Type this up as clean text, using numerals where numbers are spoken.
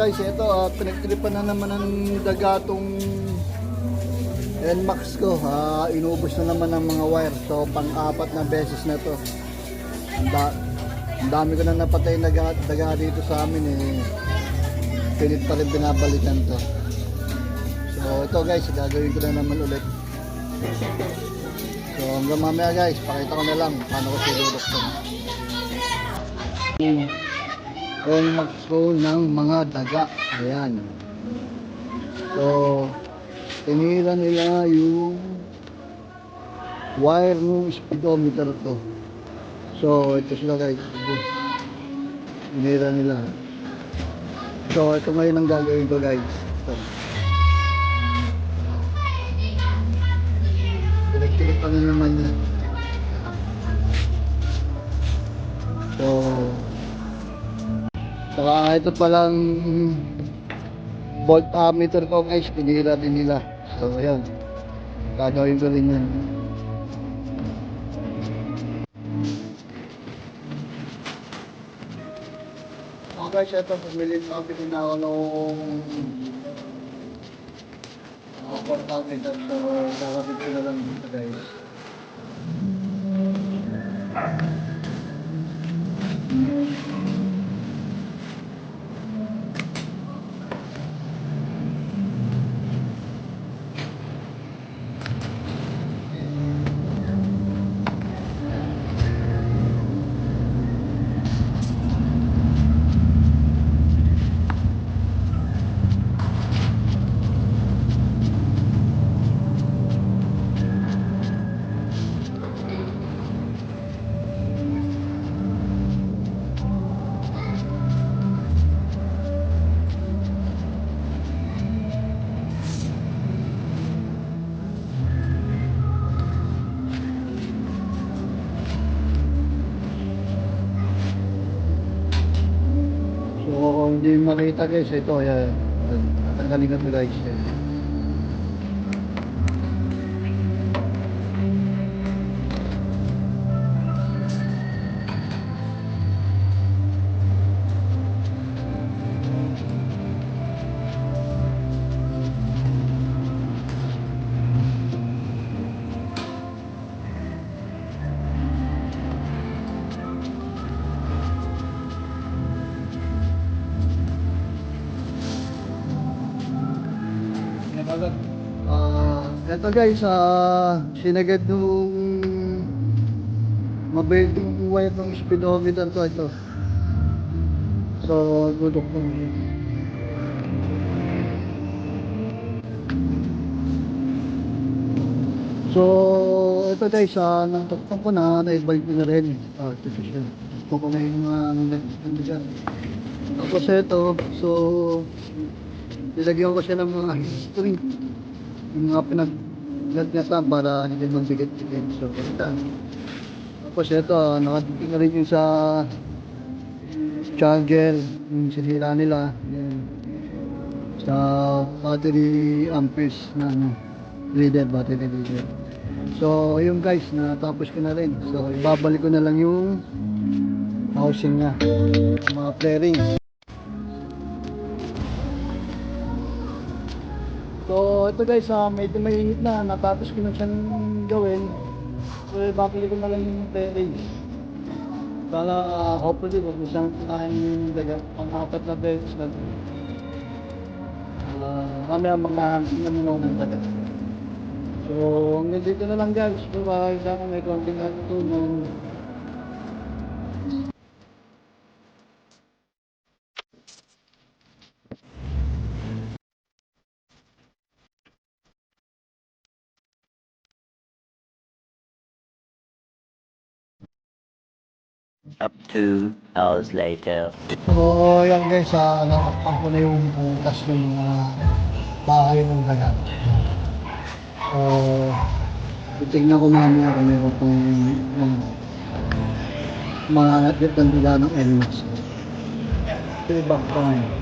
guys, ito pinagtripan na naman ng dagatong NMAX ko. Inubos na naman ng mga wire. So pang-apat na beses na to. Ang dami ko na napatay na daga dito sa amin eh. Pilit pa rin binabalikan to. So ito guys, gagawin ko na naman ulit. So hanggang mamaya guys, pakita ko na lang paano ko silulok to. NMAX ko ng mga daga. Ayan. So tinira nila yung wire ng speedometer to. So ito sila guys. Tinira nila. So ito ngayon ang gagawin ko guys. Ito. Pinagkilit pa na naman yan. So saka ito palang voltmeter ko guys, pinira din nila. So ayan, gagawin ko rin yan. So guys, ito pumili na ako nung voltmeter. So kakapit ko na lang dito guys. Kung hindi makita guys, ito ayan, tanggalin ko guys. Ito guys, sinagad nung mabait yung wire ng speedometer to ito. So, gulok ko. So, ito guys, natakpan ko na, naibalik ko na rin. Ito siya. Ito ko na yung nagpunta dyan. Tapos ito, so, nilagyan ko siya ng mga history. Yung mga pinag-gagnasan para hindi magbigat-bigat. So, ito. Tapos ito, nakatikin na rin yung sa charger, yung sinila nila. Yan. Sa battery amperes na reader, battery reader. So, yun guys, natapos ko na rin. So, ibabalik ko na lang yung housing niya. Mga flaring. So ito guys, medyo mainit na, natapos ko na siyang gawin. So babalik ko na lang yung bearings. Para hopefully wag na siyang kinahin yung dagat. Pang-apat na beses na mamaya mga ng dagat. So hanggang dito na lang guys. Bye, sana may konting natutunan. Up 2 hours later. So yan guys, nakakpan ko na yung butas ng bahay ng dagat. So titignan ko mamaya kung meron pong mga nagdadala ng NMAX. Ito yung back time.